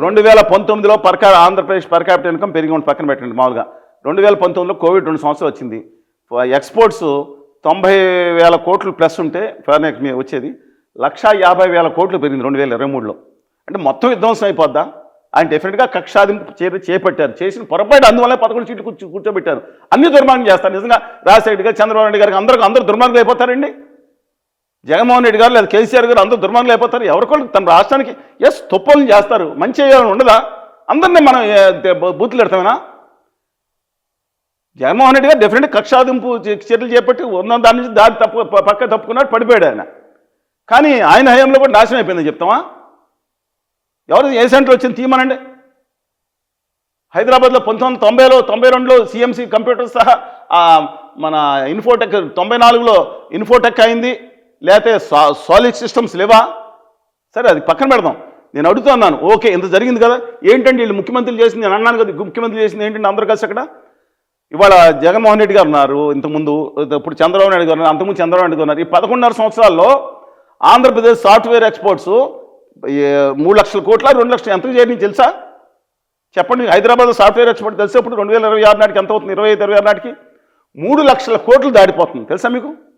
2019లో Andhra Pradesh per capital income పెరిగి ఉంది, పక్కన పెట్టండి మామూలుగా. 2019లో కోవిడ్ 2 సంవత్సరాలు వచ్చింది. ఎక్స్పోర్ట్స్ 90,000 కోట్లు ప్లస్ ఉంటే ఫారెన్ ఎక్స్చేంజ్ వచ్చేది 150,000 కోట్లు పెరిగింది 2023లో. అంటే మొత్తం విధ్వంసం అయిపోద్దా? ఆయన డెఫినెట్గా కక్షాదింపు చేపట్టారు. చేసిన పొరపాటు అందువల్ల 11 సీట్లు కూర్చోబెట్టారు. అన్ని దుర్మార్గం చేస్తారు. నిజంగా రాజశేఖర్ గారు, చంద్రబాబు నాయుడు గారికి అందరూ దుర్మార్గులు అయిపోతారండి. జగన్మోహన్ రెడ్డి గారు లేదా కేసీఆర్ గారు అందరూ దుర్మార్గులు అయిపోతారు. ఎవరికొళ్ళు తన రాష్ట్రానికి తప్పులను చేస్తారు, మంచి చేయాలని ఉండదా? అందరినీ మనం బూతులు పెడతామేనా? జగన్మోహన్ రెడ్డి గారు డెఫినెట్గా కక్షాదింపు చర్యలు చేపట్టి ఉన్న దాని నుంచి పక్క తప్పుకున్నాడు, పడిపోయాడు ఆయన. కానీ ఆయన హయాంలో కూడా నాశనం అయిపోయిందని చెప్తామా? ఎవరు ఏ సెంటర్ వచ్చింది తీయమనండి. హైదరాబాద్లో 1990లో 92లో సిఎంసి కంప్యూటర్ సహా మన ఇన్ఫోటెక్ 94లో ఇన్ఫోటెక్ అయింది. లేకపోతే సాలిడ్ సిస్టమ్స్ లేవా? సరే, అది పక్కన పెడదాం. నేను అడుగుతున్నాను, ఓకే ఇంత జరిగింది కదా, ఏంటంటే వీళ్ళు ముఖ్యమంత్రులు చేసింది, నేను అన్నాను కదా ముఖ్యమంత్రులు చేసింది ఏంటంటే అందరూ కలిసి అక్కడ. ఇవాళ జగన్మోహన్ రెడ్డి గారు ఉన్నారు, ఇంతకుముందు ఇప్పుడు చంద్రబాబు నాయుడు గారు ఉన్నారు, అంతకుముందు చంద్రబాబు నాయుడు గారు ఉన్నారు. ఈ 11.5 సంవత్సరాల్లో ఆంధ్రప్రదేశ్ సాఫ్ట్వేర్ ఎక్స్పోర్ట్స్ 3 లక్షల కోట్ల 2 లక్షలు ఎంతకు చేరింది తెలుసా? చెప్పండి. హైదరాబాద్ సాఫ్ట్వేర్ ఎక్స్పోర్ట్ తెలిసేప్పుడు 2026 నాటికి ఎంత అవుతుంది? 25-26 నాటికి 3 లక్షల కోట్లు దాటిపోతుంది తెలుసా మీకు?